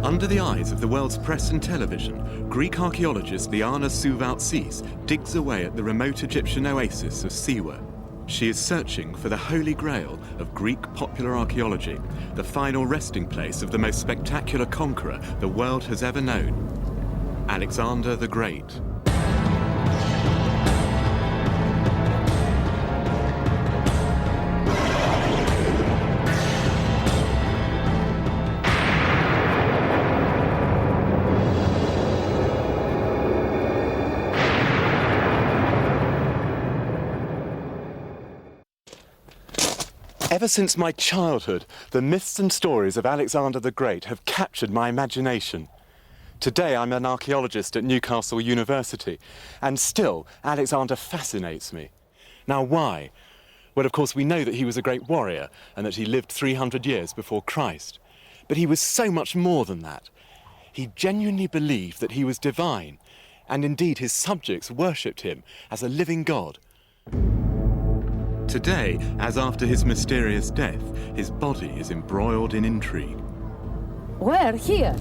Under the eyes of the world's press and television, Greek archaeologist Liana Souvaltsis digs away at the remote Egyptian oasis of Siwa. She is searching for the holy grail of Greek popular archaeology, the final resting place of the most spectacular conqueror the world has ever known, Alexander the Great. Ever since my childhood, the myths and stories of Alexander the Great have captured my imagination. Today I'm an archaeologist at Newcastle University, and still Alexander fascinates me. Now why? Well, of course we know that he was a great warrior and that he lived 300 years before Christ. But he was so much more than that. He genuinely believed that he was divine, and indeed his subjects worshipped him as a living god. Today, as after his mysterious death, his body is embroiled in intrigue. Where? Here.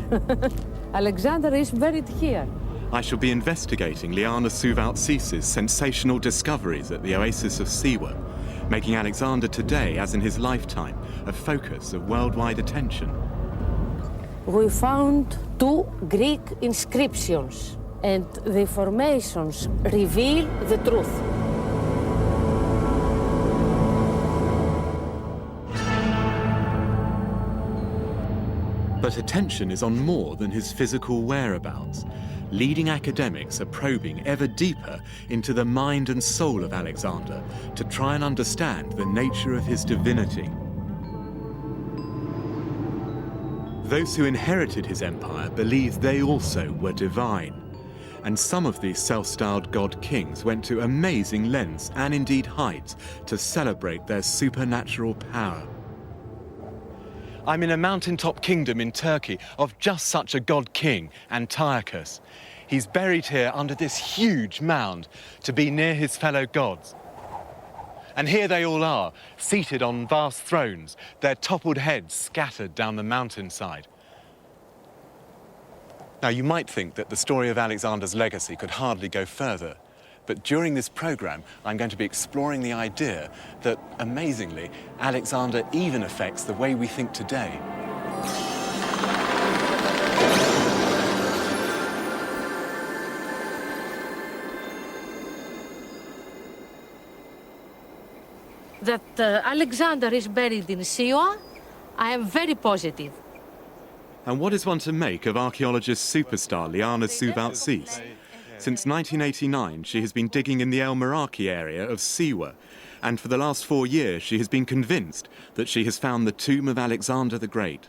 Alexander is buried here. I shall be investigating Liana Souvaltsis' sensational discoveries at the oasis of Siwa, making Alexander today, as in his lifetime, a focus of worldwide attention. We found 2 Greek inscriptions, and the formations reveal the truth. But attention is on more than his physical whereabouts. Leading academics are probing ever deeper into the mind and soul of Alexander to try and understand the nature of his divinity. Those who inherited his empire believed they also were divine. And some of these self-styled god kings went to amazing lengths and indeed heights to celebrate their supernatural power. I'm in a mountaintop kingdom in Turkey of just such a god king, Antiochus. He's buried here under this huge mound to be near his fellow gods. And here they all are, seated on vast thrones, their toppled heads scattered down the mountainside. Now, you might think that the story of Alexander's legacy could hardly go further. But during this programme, I'm going to be exploring the idea that, amazingly, Alexander even affects the way we think today. That Alexander is buried in Siwa, I am very positive. And what is one to make of archaeologist superstar Liana Souvaltsis? Since 1989, she has been digging in the El Meraki area of Siwa, and for the last 4 years she has been convinced that she has found the tomb of Alexander the Great.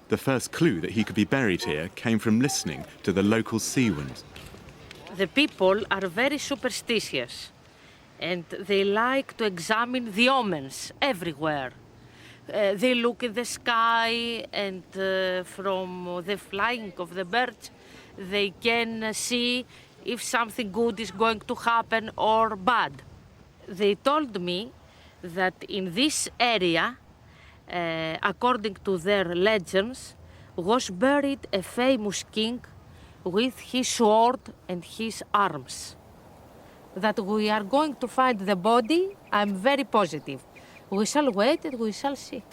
The first clue that he could be buried here came from listening to the local Siwans. The people are very superstitious, and they like to examine the omens everywhere. They look in the sky, and from the flying of the birds, they can see if something good is going to happen or bad. They told me that in this area, according to their legends, was buried a famous king with his sword and his arms. That we are going to find the body, I'm very positive. We shall wait and we shall see.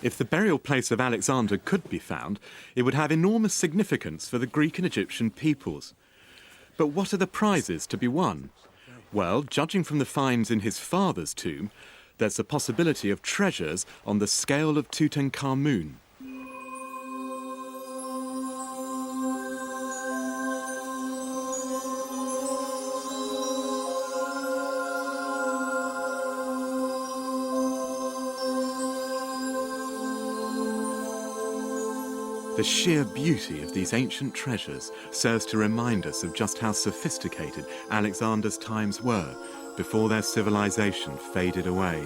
If the burial place of Alexander could be found, it would have enormous significance for the Greek and Egyptian peoples. But what are the prizes to be won? Well, judging from the finds in his father's tomb, there's the possibility of treasures on the scale of Tutankhamun. The sheer beauty of these ancient treasures serves to remind us of just how sophisticated Alexander's times were before their civilization faded away.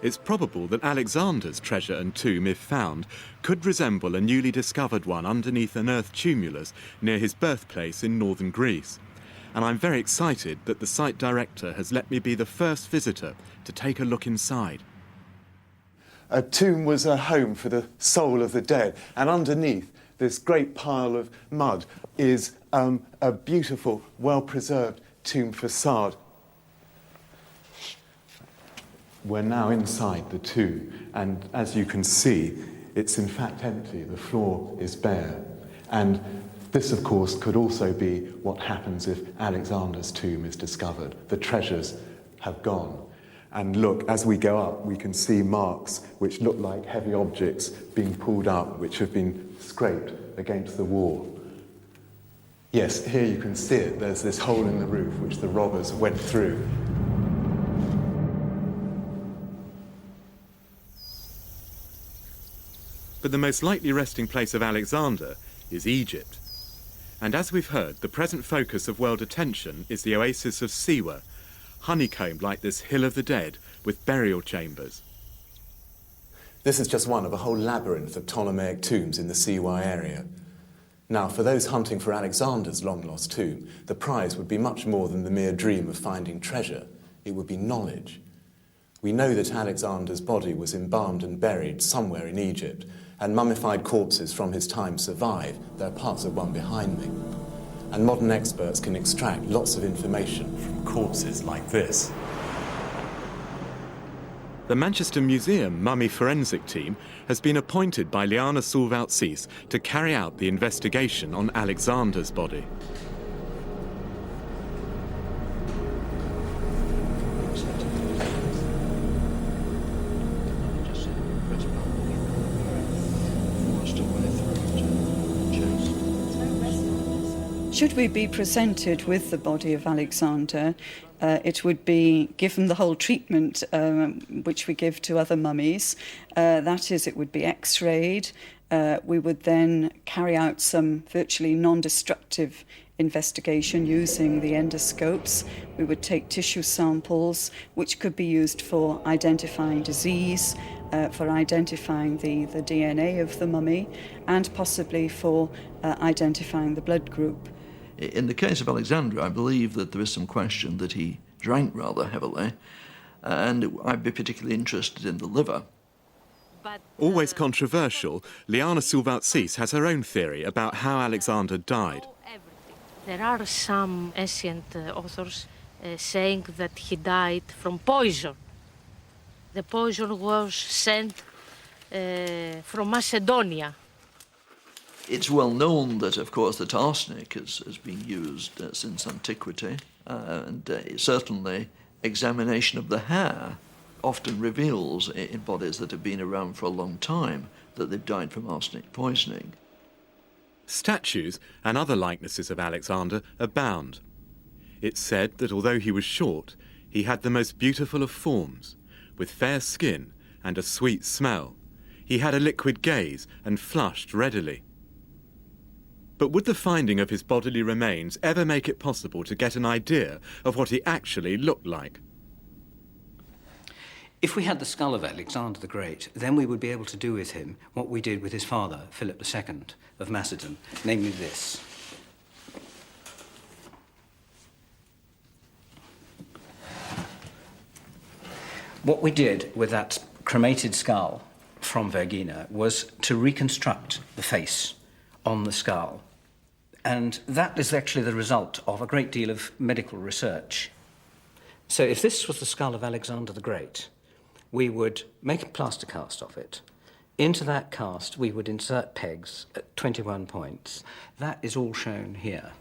It's probable that Alexander's treasure and tomb, if found, could resemble a newly discovered one underneath an earth tumulus near his birthplace in northern Greece. And I'm very excited that the site director has let me be the first visitor to take a look inside. a tomb was a home for the soul of the dead, and underneath this great pile of mud is a beautiful, well-preserved tomb facade. We're now inside the tomb, and as you can see, it's in fact empty. The floor is bare. And this, of course, could also be what happens if Alexander's tomb is discovered. The treasures have gone. And look, as we go up, we can see marks which look like heavy objects being pulled up, which have been scraped against the wall. Yes, here you can see it. There's this hole in the roof which the robbers went through. But the most likely resting place of Alexander is Egypt. And as we've heard, the present focus of world attention is the oasis of Siwa, honeycombed like this hill of the dead with burial chambers. This is just one of a whole labyrinth of Ptolemaic tombs in the Siwa area. Now, for those hunting for Alexander's long-lost tomb, the prize would be much more than the mere dream of finding treasure. It would be knowledge. We know that Alexander's body was embalmed and buried somewhere in Egypt, and mummified corpses from his time survive. There are parts of one behind me. And modern experts can extract lots of information from corpses like this. The Manchester Museum Mummy Forensic Team has been appointed by Liana Sulvaltsis to carry out the investigation on Alexander's body. Should we be presented with the body of Alexander, it would be given the whole treatment which we give to other mummies. That is, it would be x-rayed. We would then carry out some virtually non-destructive investigation using the endoscopes. We would take tissue samples, which could be used for identifying disease, for identifying the DNA of the mummy, and possibly for identifying the blood group. In the case of Alexander, I believe that there is some question that he drank rather heavily, and I'd be particularly interested in the liver. Always controversial, Liana Sulvaltsis has her own theory about how Alexander died. There are some ancient authors saying that he died from poison. The poison was sent from Macedonia. It's well known that, of course, that arsenic has been used since antiquity, and certainly examination of the hair often reveals in bodies that have been around for a long time that they've died from arsenic poisoning. Statues and other likenesses of Alexander abound. It's said that although he was short, he had the most beautiful of forms, with fair skin and a sweet smell. He had a liquid gaze and flushed readily. But would the finding of his bodily remains ever make it possible to get an idea of what he actually looked like? If we had the skull of Alexander the Great, then we would be able to do with him what we did with his father, Philip II of Macedon, namely this. What we did with that cremated skull from Vergina was to reconstruct the face on the skull. And that is actually the result of a great deal of medical research. So if this was the skull of Alexander the Great, we would make a plaster cast of it. Into that cast, we would insert pegs at 21 points. That is all shown here.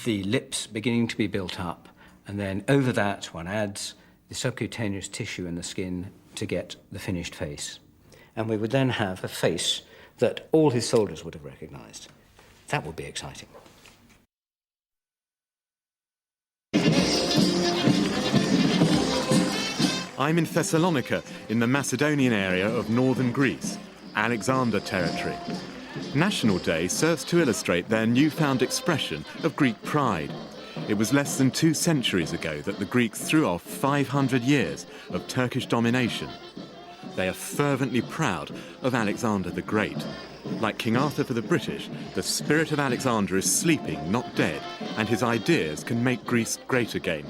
The lips beginning to be built up, and then over that one adds the subcutaneous tissue in the skin to get the finished face. And we would then have a face that all his soldiers would have recognised. That would be exciting. I'm in Thessalonica, in the Macedonian area of northern Greece, Alexander territory. National Day serves to illustrate their newfound expression of Greek pride. It was less than 2 centuries ago that the Greeks threw off 500 years of Turkish domination. They are fervently proud of Alexander the Great. Like King Arthur for the British, the spirit of Alexander is sleeping, not dead, and his ideas can make Greece great again.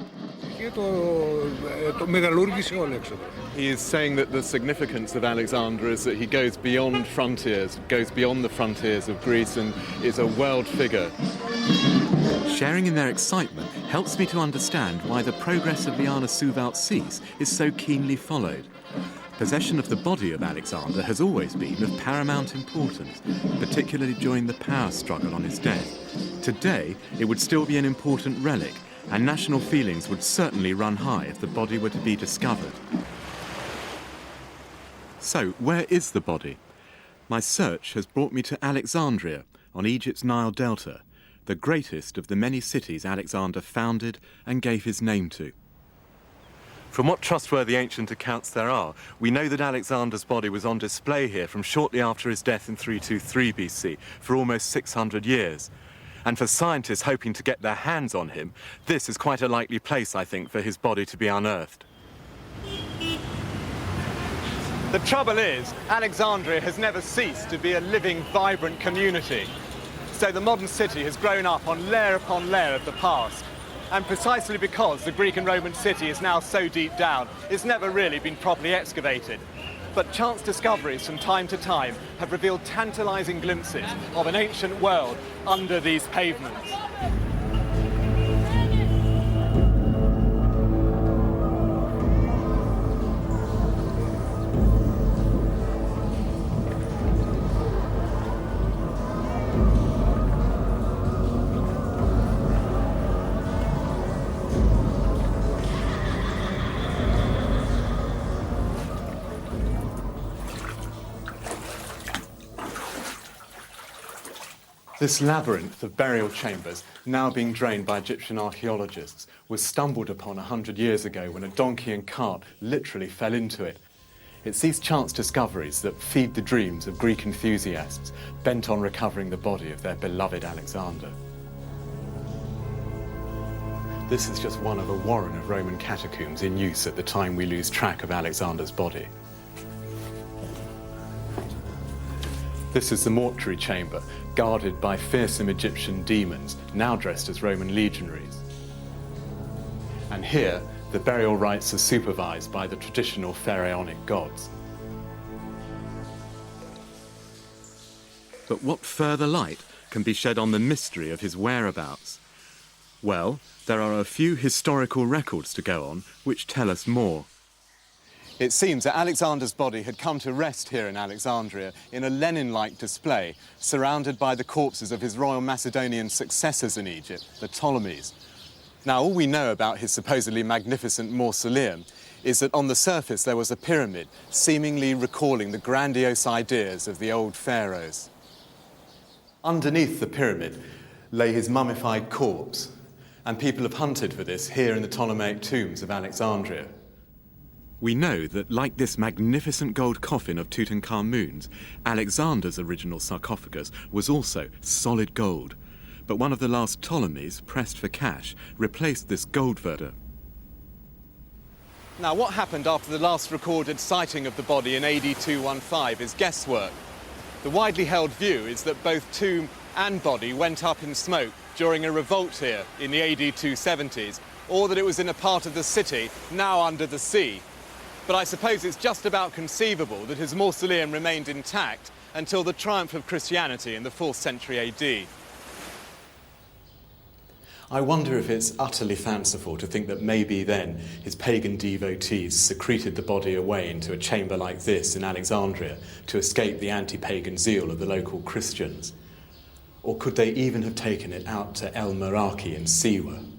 το μεγαλούργησε όλο έξω. He is saying that the significance of Alexander is that he goes beyond frontiers, goes beyond the frontiers of Greece and is a world figure. Sharing in their excitement helps me to understand why the progress of Liana Suvalt-Sis is so keenly followed. Possession of the body of Alexander has always been of paramount importance, particularly during the power struggle on his death. Today, it would still be an important relic, and national feelings would certainly run high if the body were to be discovered. So, where is the body? My search has brought me to Alexandria, on Egypt's Nile Delta, the greatest of the many cities Alexander founded and gave his name to. From what trustworthy ancient accounts there are, we know that Alexander's body was on display here from shortly after his death in 323 BC, for almost 600 years. And for scientists hoping to get their hands on him, this is quite a likely place, I think, for his body to be unearthed. The trouble is, Alexandria has never ceased to be a living, vibrant community. So the modern city has grown up on layer upon layer of the past. And precisely because the Greek and Roman city is now so deep down, it's never really been properly excavated. But chance discoveries from time to time have revealed tantalizing glimpses of an ancient world under these pavements. This labyrinth of burial chambers, now being drained by Egyptian archaeologists, was stumbled upon 100 years ago when a donkey and cart literally fell into it. It's these chance discoveries that feed the dreams of Greek enthusiasts bent on recovering the body of their beloved Alexander. This is just one of a warren of Roman catacombs in use at the time we lose track of Alexander's body. This is the mortuary chamber, guarded by fearsome Egyptian demons, now dressed as Roman legionaries. And here, the burial rites are supervised by the traditional pharaonic gods. But what further light can be shed on the mystery of his whereabouts? Well, there are a few historical records to go on which tell us more. It seems that Alexander's body had come to rest here in Alexandria in a Lenin-like display, surrounded by the corpses of his royal Macedonian successors in Egypt, the Ptolemies. Now, all we know about his supposedly magnificent mausoleum is that on the surface there was a pyramid, seemingly recalling the grandiose ideas of the old pharaohs. Underneath the pyramid lay his mummified corpse, and people have hunted for this here in the Ptolemaic tombs of Alexandria. We know that, like this magnificent gold coffin of Tutankhamun's, Alexander's original sarcophagus was also solid gold. But one of the last Ptolemies, pressed for cash, replaced this gold verder. Now, what happened after the last recorded sighting of the body in AD 215 is guesswork. The widely held view is that both tomb and body went up in smoke during a revolt here in the AD 270s, or that it was in a part of the city now under the sea. But I suppose it's just about conceivable that his mausoleum remained intact until the triumph of Christianity in the 4th century AD. I wonder if it's utterly fanciful to think that maybe then his pagan devotees secreted the body away into a chamber like this in Alexandria to escape the anti-pagan zeal of the local Christians. Or could they even have taken it out to El Meraki in Siwa?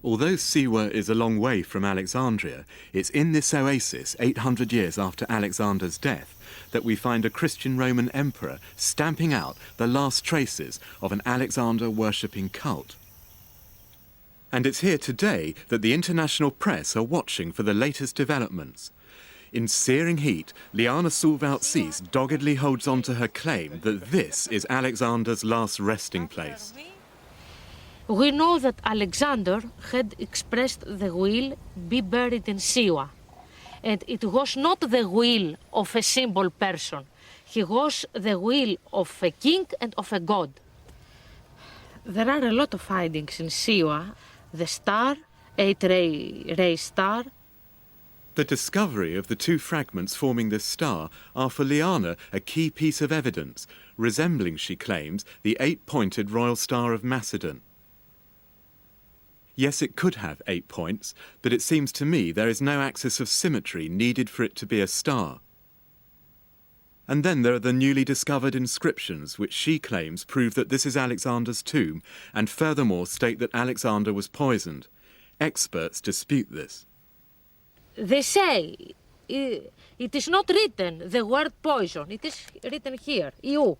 Although Siwa is a long way from Alexandria, it's in this oasis 800 years after Alexander's death that we find a Christian Roman emperor stamping out the last traces of an Alexander-worshipping cult. And it's here today that the international press are watching for the latest developments. In searing heat, Liana Suvalt-Sis doggedly holds on to her claim that this is Alexander's last resting place. We know that Alexander had expressed the will be buried in Siwa. And it was not the will of a simple person. He was the will of a king and of a god. There are a lot of findings in Siwa. The star 8-ray star. The discovery of the two fragments forming this star are for Liana a key piece of evidence, resembling, she claims, the 8-pointed Royal Star of Macedon. Yes, it could have 8 points, but it seems to me there is no axis of symmetry needed for it to be a star. And then there are the newly discovered inscriptions, which she claims prove that this is Alexander's tomb, and furthermore state that Alexander was poisoned. Experts dispute this. They say it is not written, the word poison. It is written here, EU.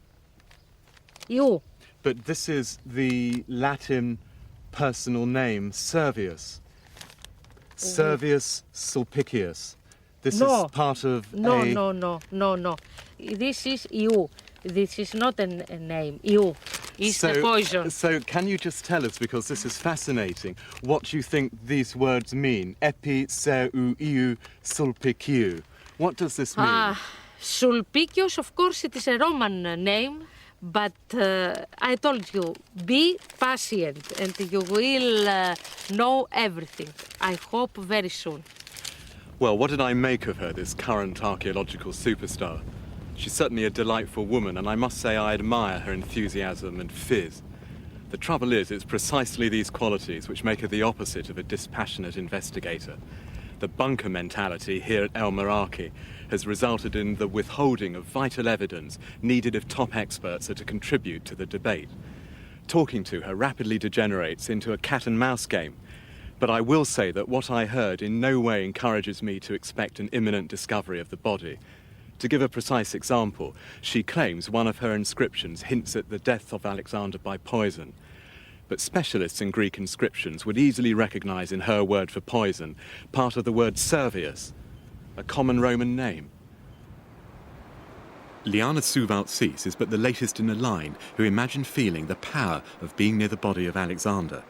EU. But this is the Latin personal name, Servius. Servius Sulpicius. This is part of No. This is EU. This is not a name. EU is the poison. So can you just tell us, because this is fascinating, what you think these words mean? Epi, seu, iu, sulpiciu. What does this mean? Sulpicius, of course, it is a Roman name, but I told you, be patient and you will know everything. I hope very soon. Well, what did I make of her, this current archaeological superstar? She's certainly a delightful woman, and I must say I admire her enthusiasm and fizz. The trouble is, it's precisely these qualities which make her the opposite of a dispassionate investigator. The bunker mentality here at El Meraki has resulted in the withholding of vital evidence needed if top experts are to contribute to the debate. Talking to her rapidly degenerates into a cat-and-mouse game. But I will say that what I heard in no way encourages me to expect an imminent discovery of the body. To give a precise example, she claims one of her inscriptions hints at the death of Alexander by poison. But specialists in Greek inscriptions would easily recognize in her word for poison part of the word Servius, a common Roman name. Liana Suvaltsis is but the latest in a line who imagine feeling the power of being near the body of Alexander.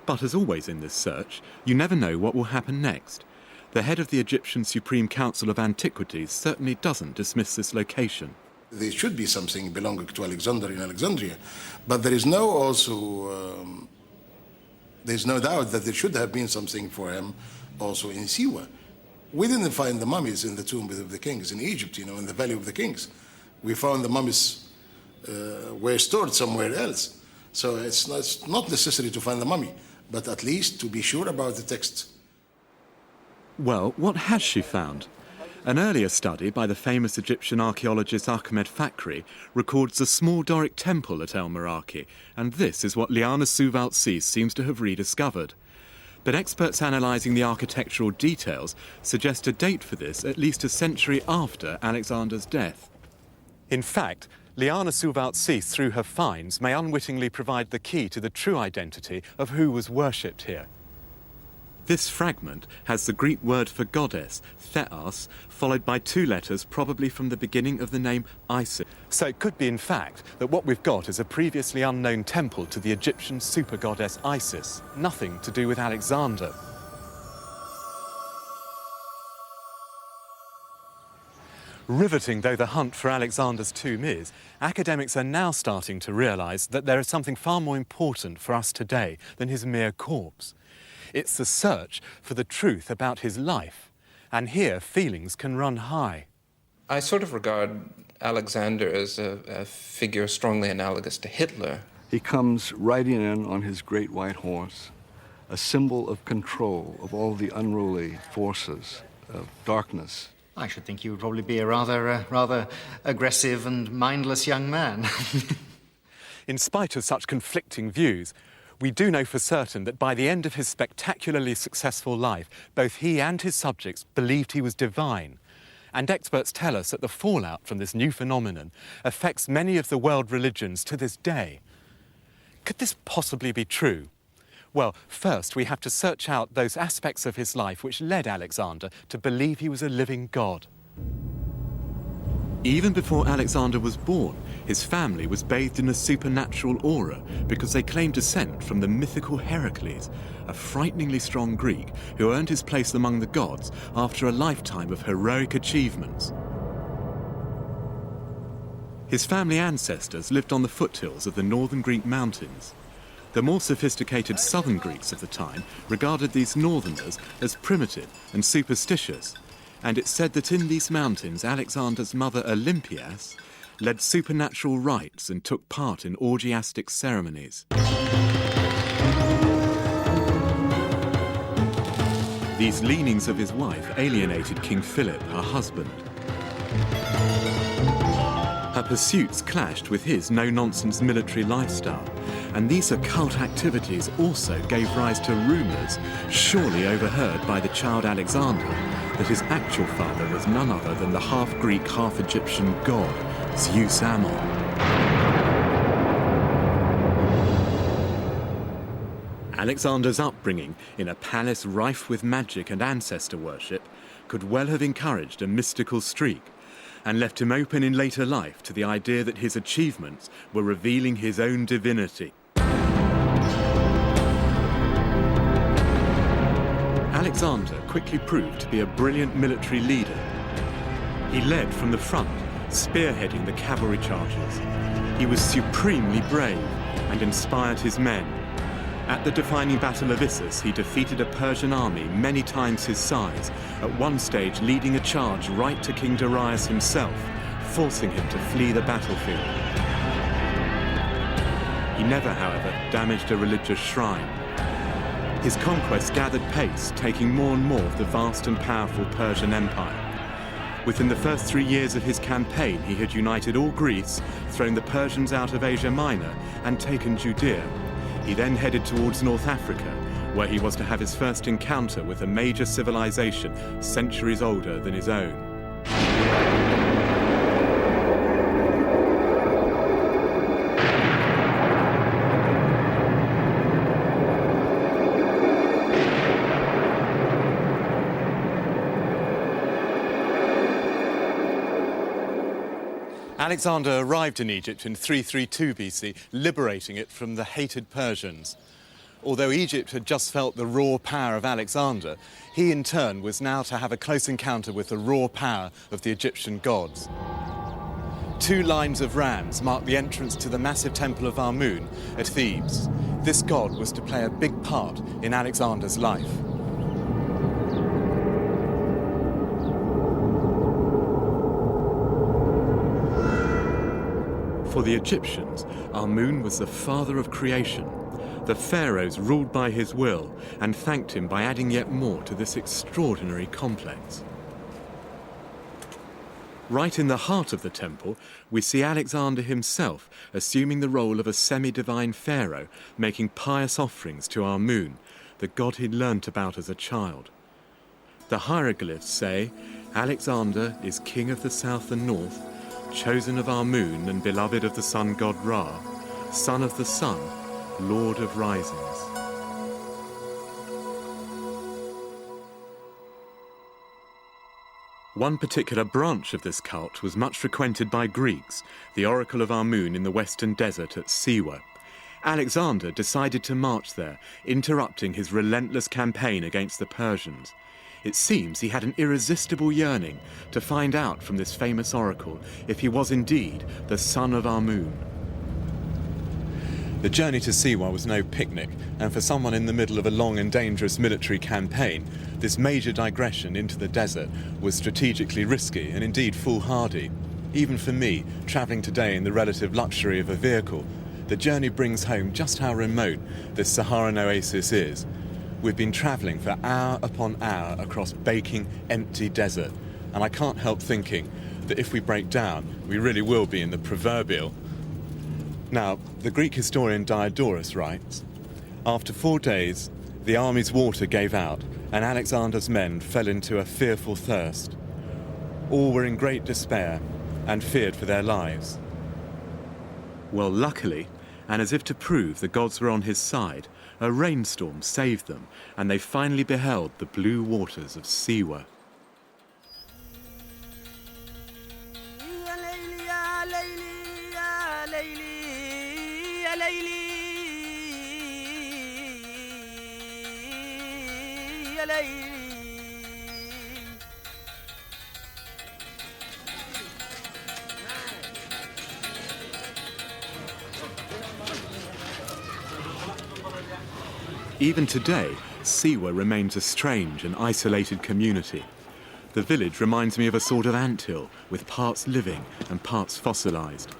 But as always in this search, you never know what will happen next. The head of the Egyptian Supreme Council of Antiquities certainly doesn't dismiss this location. There should be something belonging to Alexander in Alexandria, but there is there's no doubt that there should have been something for him also in Siwa. We didn't find the mummies in the tomb of the kings in Egypt, in the Valley of the Kings. We found the mummies were stored somewhere else. So it's not necessary to find the mummy, but at least to be sure about the text. Well, what has she found? An earlier study by the famous Egyptian archaeologist Ahmed Fakhri records a small Doric temple at El Meraki, and this is what Liana Suvaltsis seems to have rediscovered. But experts analysing the architectural details suggest a date for this at least a century after Alexander's death. In fact, Liana Suvaltsis, through her finds, may unwittingly provide the key to the true identity of who was worshipped here. This fragment has the Greek word for goddess, theos, followed by 2 letters probably from the beginning of the name Isis. So it could be, in fact, that what we've got is a previously unknown temple to the Egyptian super-goddess Isis, nothing to do with Alexander. Riveting though the hunt for Alexander's tomb is, academics are now starting to realise that there is something far more important for us today than his mere corpse. It's the search for the truth about his life, and here feelings can run high. I sort of regard Alexander as a figure strongly analogous to Hitler. He comes riding in on his great white horse, a symbol of control of all the unruly forces of darkness. I should think you would probably be a rather aggressive and mindless young man. In spite of such conflicting views, we do know for certain that by the end of his spectacularly successful life, both he and his subjects believed he was divine. And experts tell us that the fallout from this new phenomenon affects many of the world religions to this day. Could this possibly be true? Well, first we have to search out those aspects of his life which led Alexander to believe he was a living god. Even before Alexander was born, his family was bathed in a supernatural aura because they claimed descent from the mythical Heracles, a frighteningly strong Greek who earned his place among the gods after a lifetime of heroic achievements. His family ancestors lived on the foothills of the northern Greek mountains. The more sophisticated southern Greeks of the time regarded these northerners as primitive and superstitious, and it's said that in these mountains Alexander's mother Olympias led supernatural rites and took part in orgiastic ceremonies. These leanings of his wife alienated King Philip, her husband. Her pursuits clashed with his no-nonsense military lifestyle, and these occult activities also gave rise to rumours, surely overheard by the child Alexander, that his actual father was none other than the half-Greek, half-Egyptian god, Zeus Ammon. Alexander's upbringing in a palace rife with magic and ancestor worship could well have encouraged a mystical streak, and left him open in later life to the idea that his achievements were revealing his own divinity. Alexander quickly proved to be a brilliant military leader. He led from the front, spearheading the cavalry charges. He was supremely brave and inspired his men. At the defining Battle of Issus, he defeated a Persian army many times his size, at one stage leading a charge right to King Darius himself, forcing him to flee the battlefield. He never, however, damaged a religious shrine. His conquests gathered pace, taking more and more of the vast and powerful Persian Empire. Within the first 3 years of his campaign, he had united all Greece, thrown the Persians out of Asia Minor, and taken Judea. He then headed towards North Africa, where he was to have his first encounter with a major civilization centuries older than his own. Alexander arrived in Egypt in 332 BC, liberating it from the hated Persians. Although Egypt had just felt the raw power of Alexander, he in turn was now to have a close encounter with the raw power of the Egyptian gods. 2 lines of rams marked the entrance to the massive temple of Amun at Thebes. This god was to play a big part in Alexander's life. For the Egyptians, Amun was the father of creation. The pharaohs ruled by his will and thanked him by adding yet more to this extraordinary complex. Right in the heart of the temple, we see Alexander himself assuming the role of a semi-divine pharaoh, making pious offerings to Amun, the god he'd learnt about as a child. The hieroglyphs say, Alexander is king of the south and north, chosen of Amun and beloved of the sun god Ra, son of the sun, lord of risings. One particular branch of this cult was much frequented by Greeks, the oracle of Amun in the western desert at Siwa. Alexander decided to march there, interrupting his relentless campaign against the Persians. It seems he had an irresistible yearning to find out from this famous oracle if he was indeed the son of Amun. The journey to Siwa was no picnic, and for someone in the middle of a long and dangerous military campaign, this major digression into the desert was strategically risky and indeed foolhardy. Even for me, travelling today in the relative luxury of a vehicle, the journey brings home just how remote this Saharan oasis is. We've been travelling for hour upon hour across baking, empty desert, and I can't help thinking that if we break down, we really will be in the proverbial. Now, the Greek historian Diodorus writes, after 4 days, the army's water gave out, and Alexander's men fell into a fearful thirst. All were in great despair and feared for their lives. Well, luckily, and as if to prove the gods were on his side, a rainstorm saved them, and they finally beheld the blue waters of Siwa. Even today, Siwa remains a strange and isolated community. The village reminds me of a sort of anthill, with parts living and parts fossilised.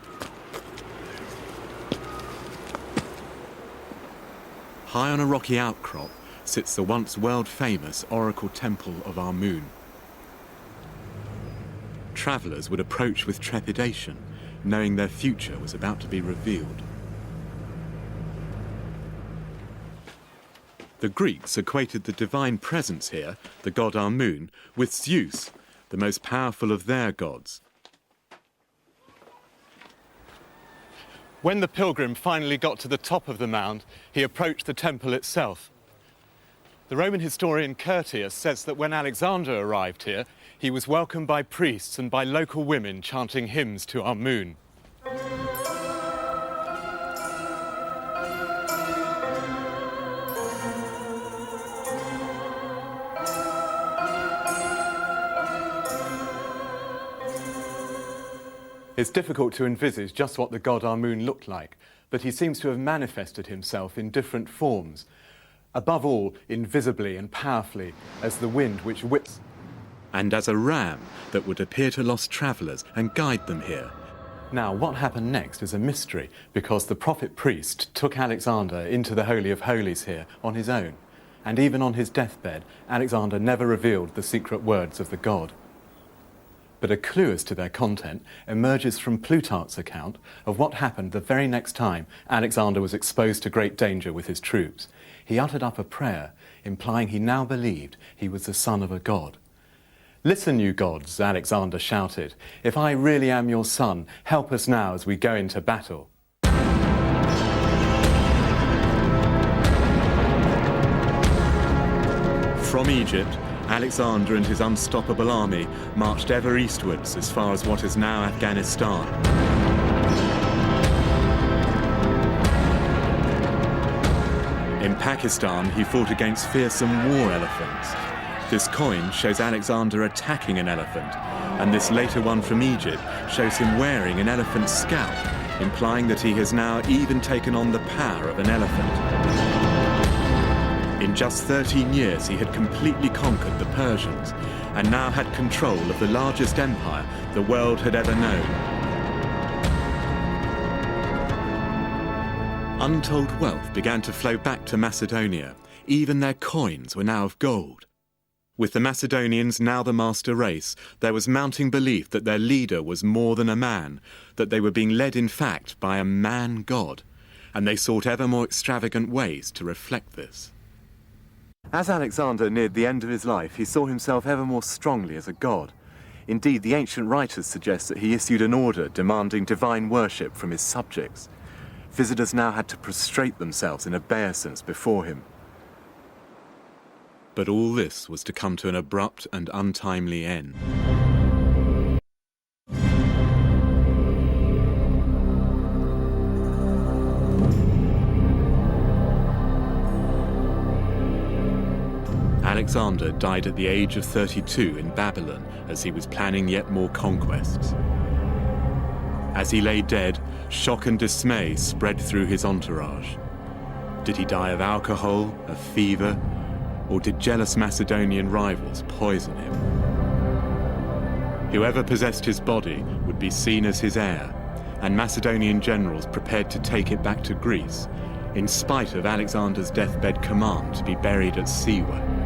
High on a rocky outcrop sits the once world-famous oracle temple of Amun. Travellers would approach with trepidation, knowing their future was about to be revealed. The Greeks equated the divine presence here, the god Amun, with Zeus, the most powerful of their gods. When the pilgrim finally got to the top of the mound, he approached the temple itself. The Roman historian Curtius says that when Alexander arrived here, he was welcomed by priests and by local women chanting hymns to Amun. It's difficult to envisage just what the god Amun looked like, but he seems to have manifested himself in different forms. Above all, invisibly and powerfully, as the wind which whips, and as a ram that would appear to lost travellers and guide them here. Now, what happened next is a mystery, because the prophet priest took Alexander into the Holy of Holies here on his own, and even on his deathbed, Alexander never revealed the secret words of the god. But a clue as to their content emerges from Plutarch's account of what happened the very next time Alexander was exposed to great danger with his troops. He uttered up a prayer, implying he now believed he was the son of a god. "Listen, you gods," Alexander shouted. "If I really am your son, help us now as we go into battle." From Egypt, Alexander and his unstoppable army marched ever eastwards as far as what is now Afghanistan. In Pakistan, he fought against fearsome war elephants. This coin shows Alexander attacking an elephant, and this later one from Egypt shows him wearing an elephant's scalp, implying that he has now even taken on the power of an elephant. In just 13 years, he had completely conquered the Persians and now had control of the largest empire the world had ever known. Untold wealth began to flow back to Macedonia. Even their coins were now of gold. With the Macedonians now the master race, there was mounting belief that their leader was more than a man, that they were being led in fact by a man-god, and they sought ever more extravagant ways to reflect this. As Alexander neared the end of his life, he saw himself ever more strongly as a god. Indeed, the ancient writers suggest that he issued an order demanding divine worship from his subjects. Visitors now had to prostrate themselves in obeisance before him. But all this was to come to an abrupt and untimely end. Alexander died at the age of 32 in Babylon as he was planning yet more conquests. As he lay dead, shock and dismay spread through his entourage. Did he die of alcohol, of fever, or did jealous Macedonian rivals poison him? Whoever possessed his body would be seen as his heir, and Macedonian generals prepared to take it back to Greece, in spite of Alexander's deathbed command to be buried at Siwa.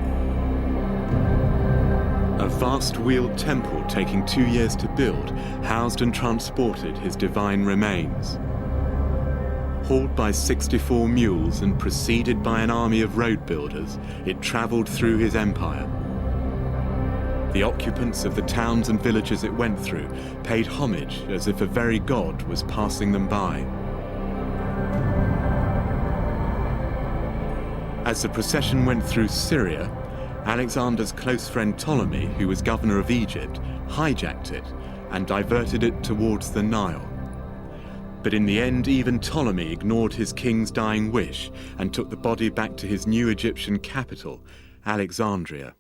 A vast wheeled temple taking 2 years to build housed and transported his divine remains. Hauled by 64 mules and preceded by an army of road builders, it travelled through his empire. The occupants of the towns and villages it went through paid homage as if a very god was passing them by. As the procession went through Syria, Alexander's close friend Ptolemy, who was governor of Egypt, hijacked it and diverted it towards the Nile. But in the end, even Ptolemy ignored his king's dying wish and took the body back to his new Egyptian capital, Alexandria.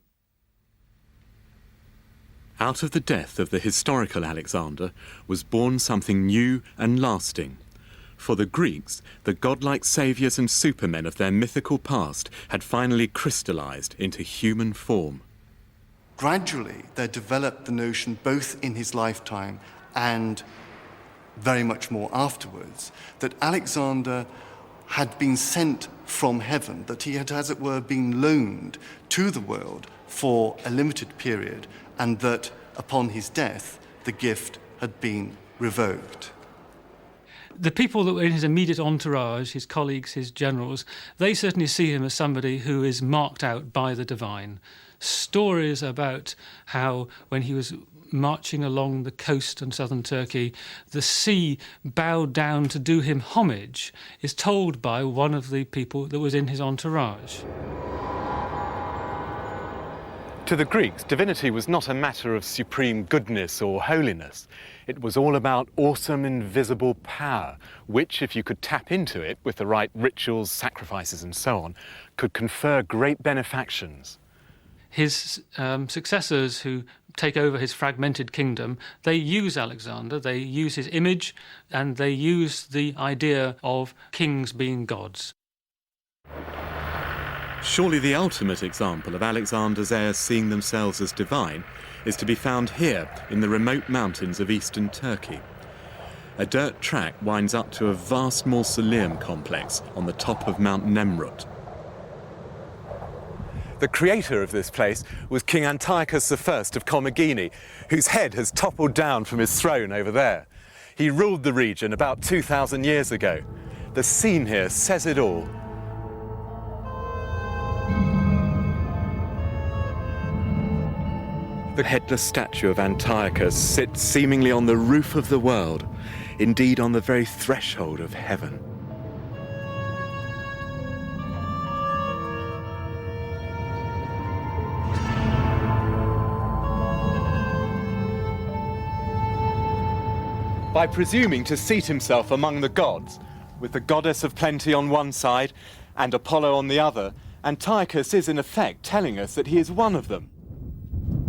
Out of the death of the historical Alexander was born something new and lasting. For the Greeks, the godlike saviours and supermen of their mythical past had finally crystallised into human form. Gradually, there developed the notion, both in his lifetime and very much more afterwards, that Alexander had been sent from heaven, that he had, as it were, been loaned to the world for a limited period, and that upon his death, the gift had been revoked. The people that were in his immediate entourage, his colleagues, his generals, they certainly see him as somebody who is marked out by the divine. Stories about how, when he was marching along the coast in southern Turkey, the sea bowed down to do him homage, is told by one of the people that was in his entourage. To the Greeks, divinity was not a matter of supreme goodness or holiness. It was all about awesome, invisible power, which, if you could tap into it with the right rituals, sacrifices and so on, could confer great benefactions. His successors who take over his fragmented kingdom, they use Alexander, they use his image, and they use the idea of kings being gods. Surely the ultimate example of Alexander's heirs seeing themselves as divine is to be found here in the remote mountains of eastern Turkey. A dirt track winds up to a vast mausoleum complex on the top of Mount Nemrut. The creator of this place was King Antiochus I of Commagene, whose head has toppled down from his throne over there. He ruled the region about 2,000 years ago. The scene here says it all. The headless statue of Antiochus sits seemingly on the roof of the world, indeed on the very threshold of heaven. By presuming to seat himself among the gods, with the goddess of plenty on one side and Apollo on the other, Antiochus is in effect telling us that he is one of them.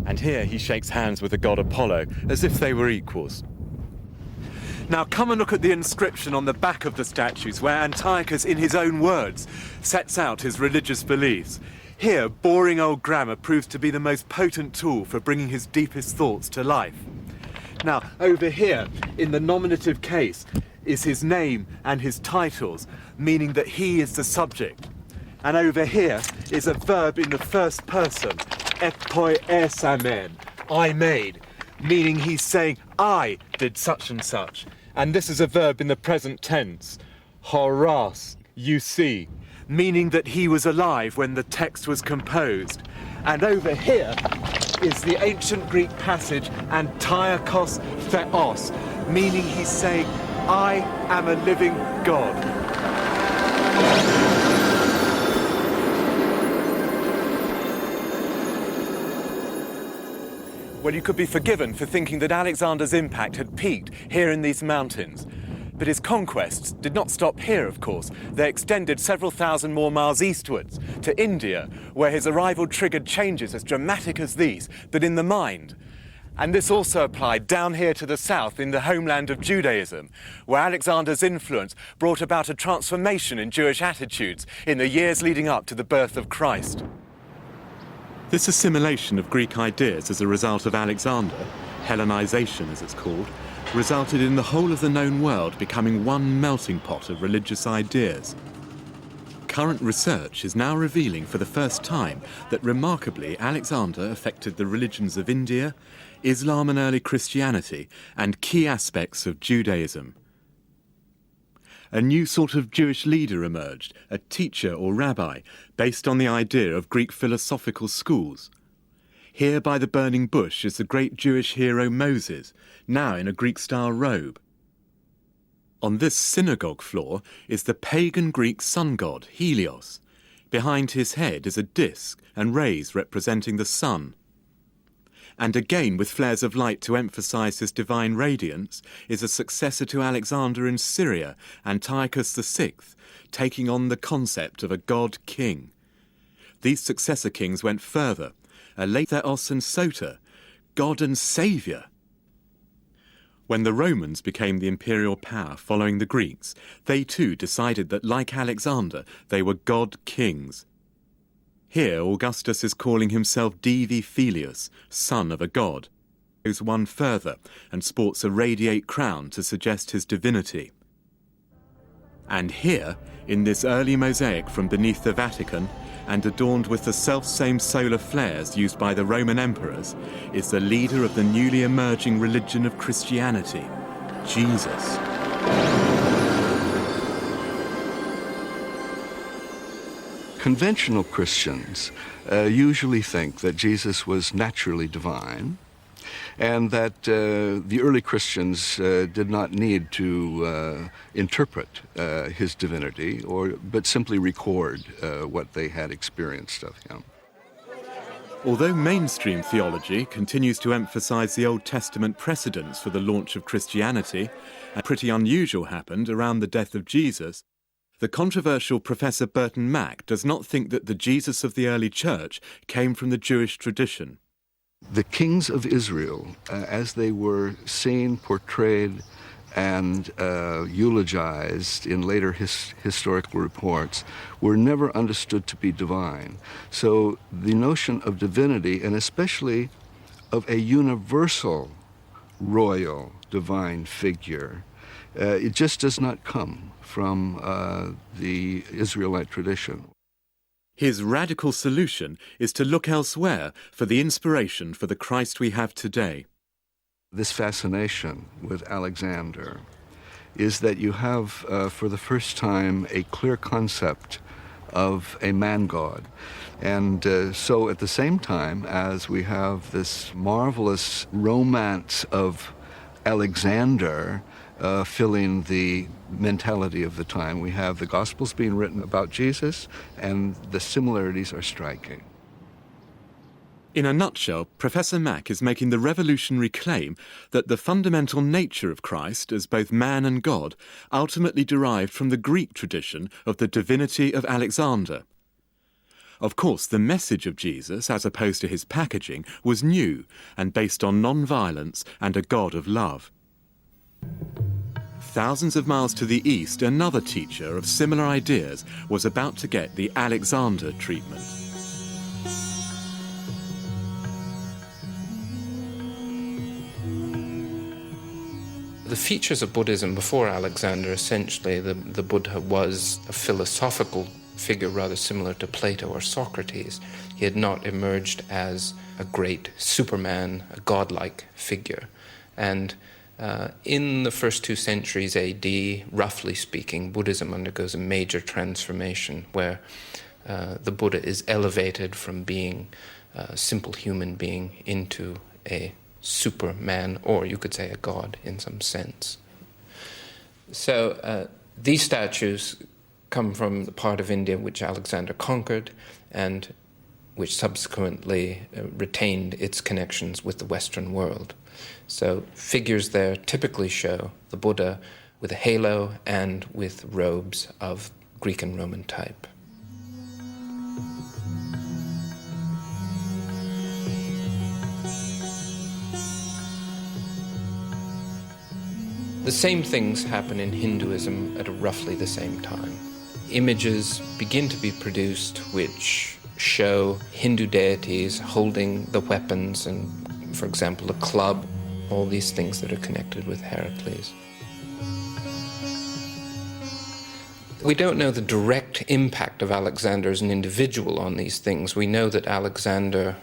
And here he shakes hands with the god Apollo, as if they were equals. Now come and look at the inscription on the back of the statues, where Antiochus, in his own words, sets out his religious beliefs. Here, boring old grammar proves to be the most potent tool for bringing his deepest thoughts to life. Now, over here, in the nominative case, is his name and his titles, meaning that he is the subject. And over here is a verb in the first person, epoi esamen, I made, meaning he's saying, I did such and such. And this is a verb in the present tense, horas, you see, meaning that he was alive when the text was composed. And over here is the ancient Greek passage, Antiochos theos, meaning he's saying, I am a living God. Well, you could be forgiven for thinking that Alexander's impact had peaked here in these mountains. But his conquests did not stop here, of course. They extended several thousand more miles eastwards to India, where his arrival triggered changes as dramatic as these, but in the mind. And this also applied down here to the south in the homeland of Judaism, where Alexander's influence brought about a transformation in Jewish attitudes in the years leading up to the birth of Christ. This assimilation of Greek ideas as a result of Alexander, Hellenization as it's called, resulted in the whole of the known world becoming one melting pot of religious ideas. Current research is now revealing for the first time that remarkably Alexander affected the religions of India, Islam and early Christianity, and key aspects of Judaism. A new sort of Jewish leader emerged, a teacher or rabbi, based on the idea of Greek philosophical schools. Here by the burning bush is the great Jewish hero Moses, now in a Greek-style robe. On this synagogue floor is the pagan Greek sun god, Helios. Behind his head is a disc and rays representing the sun. And again, with flares of light to emphasize his divine radiance, is a successor to Alexander in Syria, Antiochus VI, taking on the concept of a god-king. These successor kings went further, Aletheos and Soter, God and Saviour. When the Romans became the imperial power following the Greeks, they too decided that, like Alexander, they were god kings. Here, Augustus is calling himself Divi Filius, son of a god. He goes one further and sports a radiate crown to suggest his divinity. And here, in this early mosaic from beneath the Vatican, and adorned with the self-same solar flares used by the Roman emperors, is the leader of the newly emerging religion of Christianity, Jesus. Conventional Christians usually think that Jesus was naturally divine, and that the early Christians did not need to interpret his divinity, but simply record what they had experienced of him. Although mainstream theology continues to emphasize the Old Testament precedents for the launch of Christianity, and pretty unusual happened around the death of Jesus, the controversial Professor Burton Mack does not think that the Jesus of the early church came from the Jewish tradition. The kings of Israel, as they were seen, portrayed, and eulogized in later historical reports, were never understood to be divine. So the notion of divinity, and especially of a universal royal divine figure, it just does not come from the Israelite tradition. His radical solution is to look elsewhere for the inspiration for the Christ we have today. This fascination with Alexander is that you have, for the first time, a clear concept of a man-god. And so at the same time as we have this marvelous romance of Alexander filling the mentality of the time, we have the Gospels being written about Jesus, and the similarities are striking. In a nutshell, Professor Mack is making the revolutionary claim that the fundamental nature of Christ as both man and God ultimately derived from the Greek tradition of the divinity of Alexander. Of course, the message of Jesus, as opposed to his packaging, was new and based on non-violence and a God of love. Thousands of miles to the east, another teacher of similar ideas was about to get the Alexander treatment. The features of Buddhism before Alexander, essentially, the Buddha was a philosophical figure rather similar to Plato or Socrates. He had not emerged as a great superman, a godlike figure. And in the first 2 centuries AD, roughly speaking, Buddhism undergoes a major transformation where the Buddha is elevated from being a simple human being into a superman, or you could say a god in some sense. So these statues come from the part of India which Alexander conquered and which subsequently retained its connections with the Western world. So figures there typically show the Buddha with a halo and with robes of Greek and Roman type. The same things happen in Hinduism at roughly the same time. Images begin to be produced which show Hindu deities holding the weapons and, for example, a club, all these things that are connected with Heracles. We don't know the direct impact of Alexander as an individual on these things. We know that Alexander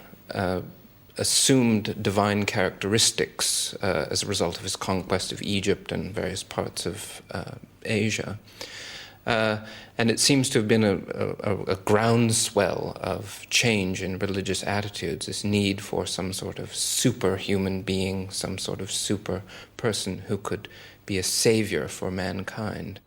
assumed divine characteristics as a result of his conquest of Egypt and various parts of Asia. And it seems to have been a groundswell of change in religious attitudes, this need for some sort of superhuman being, some sort of super person who could be a savior for mankind.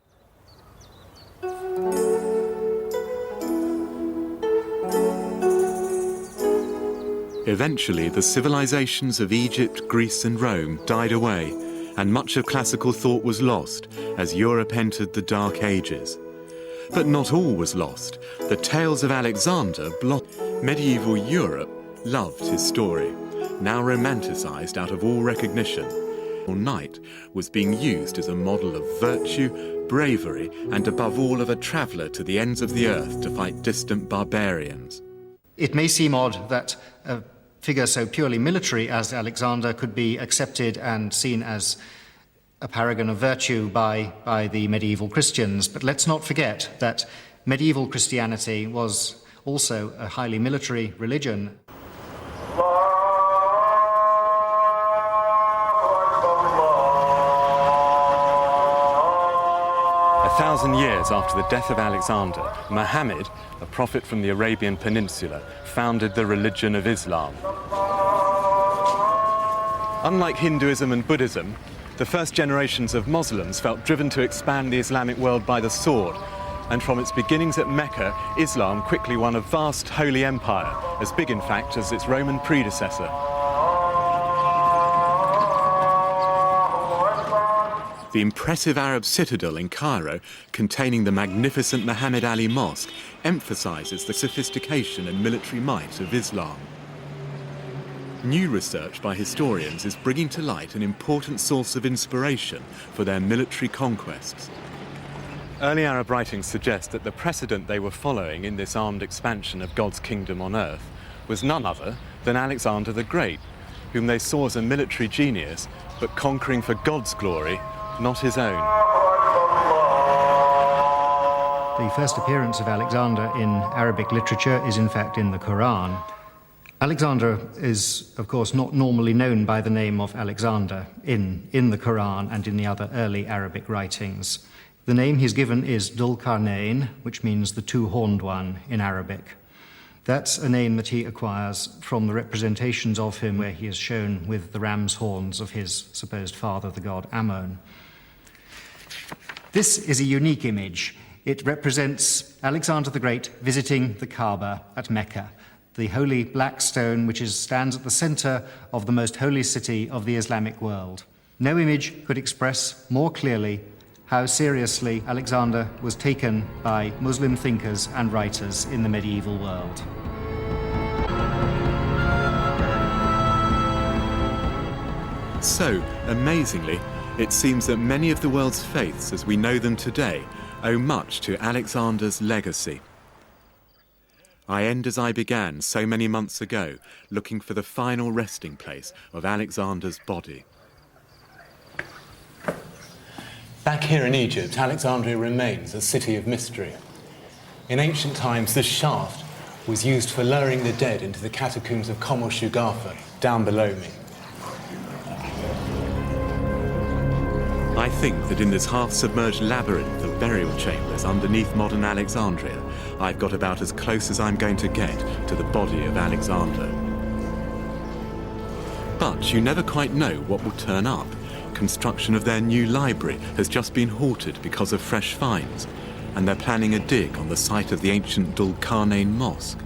Eventually, the civilizations of Egypt, Greece and Rome died away, and much of classical thought was lost as Europe entered the Dark Ages. But not all was lost. The tales of Alexander medieval Europe loved his story, now romanticized out of all recognition. knight was being used as a model of virtue, bravery, and above all of a traveller to the ends of the earth to fight distant barbarians. It may seem odd that a figure so purely military as Alexander could be accepted and seen as a paragon of virtue by the medieval Christians, but let's not forget that medieval Christianity was also a highly military religion. 1,000 years after the death of Alexander, Muhammad, a prophet from the Arabian Peninsula, founded the religion of Islam. Unlike Hinduism and Buddhism, the first generations of Muslims felt driven to expand the Islamic world by the sword, and from its beginnings at Mecca, Islam quickly won a vast holy empire, as big in fact as its Roman predecessor. The impressive Arab citadel in Cairo, containing the magnificent Muhammad Ali Mosque, emphasizes the sophistication and military might of Islam. New research by historians is bringing to light an important source of inspiration for their military conquests. Early Arab writings suggest that the precedent they were following in this armed expansion of God's kingdom on earth was none other than Alexander the Great, whom they saw as a military genius, but conquering for God's glory, not his own. The first appearance of Alexander in Arabic literature is in fact in the Quran. Alexander is, of course, not normally known by the name of Alexander in the Quran and in the other early Arabic writings. The name he's given is Dhul Qarnayn, which means the two-horned one in Arabic. That's a name that he acquires from the representations of him where he is shown with the ram's horns of his supposed father, the god Ammon. This is a unique image. It represents Alexander the Great visiting the Kaaba at Mecca, the holy black stone which stands at the center of the most holy city of the Islamic world. No image could express more clearly how seriously Alexander was taken by Muslim thinkers and writers in the medieval world. So, amazingly, it seems that many of the world's faiths as we know them today owe much to Alexander's legacy. I end as I began so many months ago, looking for the final resting place of Alexander's body. Back here in Egypt, Alexandria remains a city of mystery. In ancient times, this shaft was used for lowering the dead into the catacombs of Kom Shugafa, down below me. I think that in this half-submerged labyrinth of burial chambers underneath modern Alexandria, I've got about as close as I'm going to get to the body of Alexander. But you never quite know what will turn up. Construction of their new library has just been halted because of fresh finds, and they're planning a dig on the site of the ancient Dhul Qarnayn Mosque.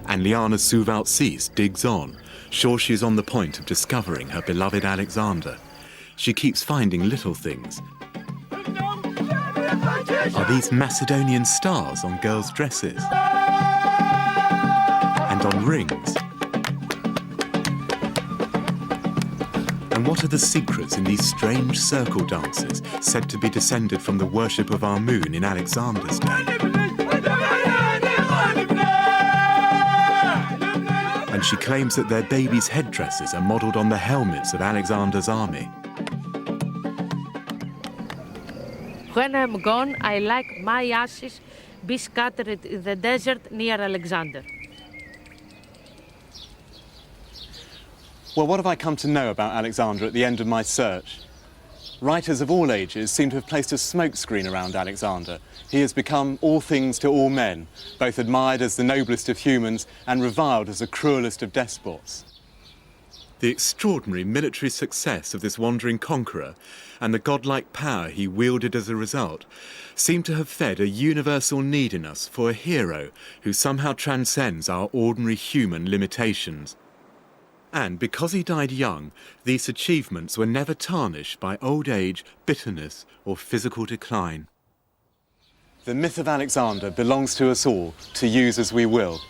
And Liana Suvaltsis digs on, sure she's on the point of discovering her beloved Alexander. She keeps finding little things. Are these Macedonian stars on girls' dresses? And on rings? And what are the secrets in these strange circle dances said to be descended from the worship of our moon in Alexander's day? And she claims that their babies' headdresses are modelled on the helmets of Alexander's army. When I'm gone, I like my ashes be scattered in the desert near Alexander. Well, what have I come to know about Alexander at the end of my search? Writers of all ages seem to have placed a smokescreen around Alexander. He has become all things to all men, both admired as the noblest of humans and reviled as the cruelest of despots. The extraordinary military success of this wandering conqueror and the godlike power he wielded as a result seem to have fed a universal need in us for a hero who somehow transcends our ordinary human limitations. And because he died young, these achievements were never tarnished by old age, bitterness, or physical decline. The myth of Alexander belongs to us all, to use as we will.